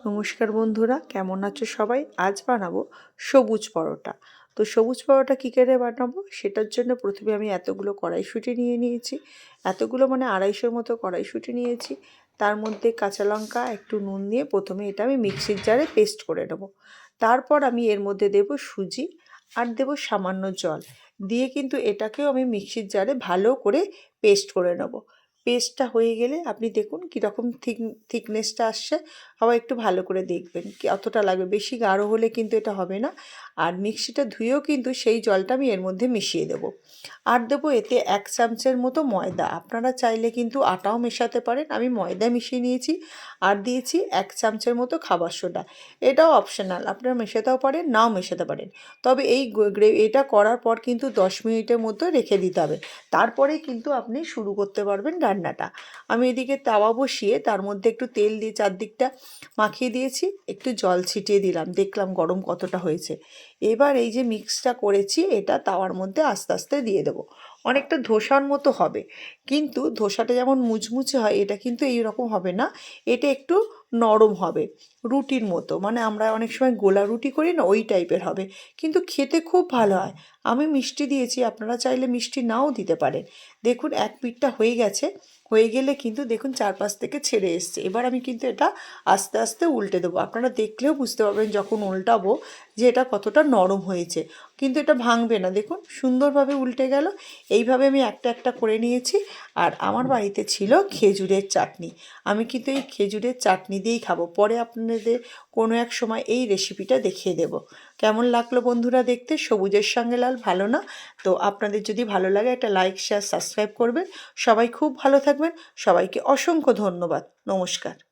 নমস্কার বন্ধুরা, কেমন আছো সবাই? আজ বানাবো সবুজ পরোটা। তো সবুজ পরোটা কী করে বানাবো সেটার জন্য প্রথমে আমি এতগুলো কড়াইশুঁটি নিয়ে নিয়েছি। এতগুলো মানে 250 মতো কড়াইশুঁটি নিয়েছি। তার মধ্যে কাঁচা লঙ্কা, একটু নুন দিয়ে প্রথমে এটা আমি মিক্সির জারে পেস্ট করে নেবো। তারপর আমি এর মধ্যে দেবো সুজি আর দেবো সামান্য জল দিয়ে কিন্তু এটাকেও আমি মিক্সির জারে ভালো করে পেস্ট করে নেবো। পেস্টটা হয়ে গেলে আপনি দেখুন কীরকম থিকনেসটা আসছে। আবার একটু ভালো করে দেখবেন কি অতটা লাগবে, বেশি গাঢ় হলে কিন্তু এটা হবে না। আর মিক্সিটা ধুয়েও কিন্তু সেই জলটা আমি এর মধ্যে মিশিয়ে দেব। আর দেবো এতে 1 চামচের মতো ময়দা, আপনারা চাইলে কিন্তু আটাও মেশাতে পারেন, আমি ময়দা মিশিয়ে নিয়েছি। আর দিয়েছি 1 চামচের মতো খাবার সোডা, এটাও অপশনাল, আপনারা মেশাতেও পারেন নাও মেশাতে পারেন। তবে এটা করার পর কিন্তু 10 মিনিটের মতো রেখে দিতে হবে, তারপরেই কিন্তু আপনি শুরু করতে পারবেন রান্নাটা। আমি এদিকে তাওয়া বসিয়ে তার মধ্যে একটু তেল দিয়ে চারদিকটা মাখিয়ে দিয়েছি, একটু জল ছিটিয়ে দিলাম, দেখলাম গরম কতটা হয়েছে। এবার এই যে মিক্সটা করেছি এটা তাওয়ার মধ্যে আস্তে আস্তে দিয়ে দেবো। অনেকটা ধোসার মতো হবে, কিন্তু ধোসাটা যেমন মুচমুচে হয় এটা কিন্তু এই রকম হবে না, এটা একটু নরম হবে, রুটির মতো, মানে আমরা অনেক সময় গোলা রুটি করি না, ওই টাইপের হবে, কিন্তু খেতে খুব ভালো হয়। আমি মিষ্টি দিয়েছি, আপনারা চাইলে মিষ্টি নাও দিতে পারেন। দেখুন এক পিঠটা হয়ে গেছে, হয়ে গেলে কিন্তু দেখুন চারপাশ থেকে ছেড়ে এসছে। এবার আমি কিন্তু এটা আস্তে আস্তে উল্টে দেবো, আপনারা দেখলেও বুঝতে পারবেন যখন উল্টাবো যে এটা কতটা নরম হয়েছে, কিন্তু এটা ভাঙবে না। দেখুন সুন্দরভাবে উল্টে গেল। এইভাবে আমি একটা একটা করে নিয়েছি। আর আমার বাড়িতে ছিল খেজুরের চাটনি, আমি কিন্তু এই খেজুরের চাটনি দিয়েই খাবো। পরে আপনাদের কোনো এক সময় এই রেসিপিটা দেখিয়ে দেব। কেমন লাগলো বন্ধুরা দেখতে? সবুজের সঙ্গে লাল ভালো না? তো আপনাদের যদি ভালো লাগে একটা লাইক, শেয়ার, সাবস্ক্রাইব করবেন। সবাই খুব ভালো থাকবেন। সবাইকে অসংখ্য ধন্যবাদ। নমস্কার।